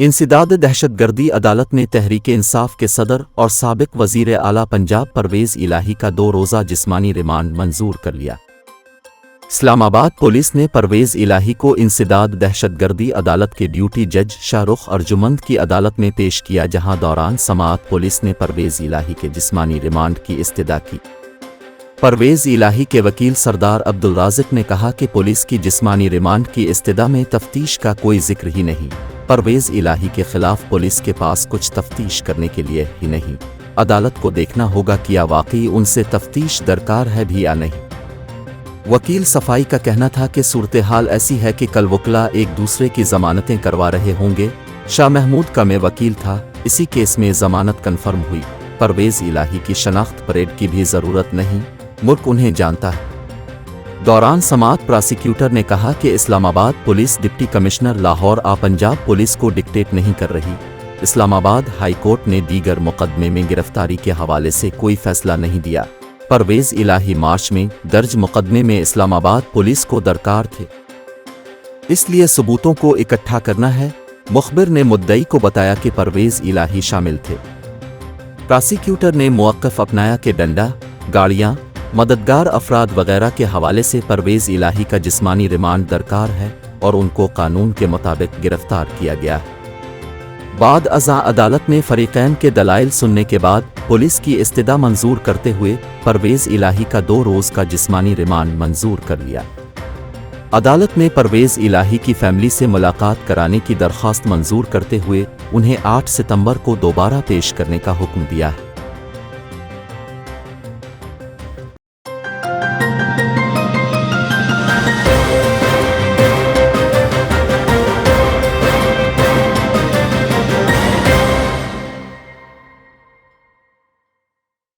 इंसदाद दहशतगर्दी अदालत ने तहरीक-ए-इंसाफ के सदर और साबिक वज़ीर आला पंजाब परवेज़ इलाही का 2 रोज़ा जिस्मानी रिमांड मंजूर कर लिया। इस्लामाबाद पुलिस ने परवेज़ इलाही को इंसदाद दहशतगर्दी अदालत के ड्यूटी जज शाहरुख अर्जुमंद की अदालत में पेश किया, जहां दौरान समाअत पुलिस ने परवेज़ इलाही के जिस्मानी रिमांड की इस्तदा की। परवेज़ इलाही के वकील सरदार अब्दुल राज़िक ने कहा कि पुलिस की जिस्मानी रिमांड की इस्तदा में तफ्तीश का कोई जिक्र ही नहीं। परवेज़ इलाही के खिलाफ पुलिस के पास कुछ तफ्तीश करने के लिए ही नहीं, अदालत को देखना होगा कि या वाकई उनसे तफ्तीश दरकार है भी या नहीं। वकील सफाई का कहना था कि सूरत हाल ऐसी है कि कल वकला एक दूसरे की जमानतें करवा रहे होंगे। शाह महमूद का मैं वकील था, इसी केस में जमानत कन्फर्म हुई। परवेज़ इलाही की शनाख्त परेड की भी ज़रूरत नहीं, मुल्क उन्हें जानता है। दौरान समाअत प्रोसिक्यूटर ने कहा कि Islamabad police deputy commissioner Lahore Punjab police को डिक्टेट नहीं कर रही। इस्लामाबाद हाई कोर्ट ने दीगर मुकदमे में गिरफ्तारी के हवाले से कोई फैसला नहीं दिया। परवेज़ इलाही मार्च में दर्ज मुकदमे में इस्लामाबाद पुलिस को दरकार थे, इसलिए सबूतों को इकट्ठा करना है। मुखबिर ने मुद्दई को बताया कि परवेज़ इलाही शामिल थे। प्रोसिक्यूटर ने मौक़िफ़ अपनाया कि डंडा, गाड़ियाँ, मददगार अफराद वगैरह के हवाले से परवेज़ इलाही का जिस्मानी रिमांड दरकार है और उनको कानून के मुताबिक गिरफ्तार किया गया है। बाद अज़ा अदालत ने फ़रीक़ैन के दलाइल सुनने के बाद पुलिस की इस्तदा मंजूर करते हुए परवेज़ इलाही का 2 रोज़ का जिस्मानी रिमांड मंजूर कर लिया। अदालत ने परवेज़ इलाही की फैमिली से मुलाकात कराने की दरख्वास्त मंजूर करते हुए उन्हें 8 सितंबर को दोबारा पेश करने का हुक्म दिया है।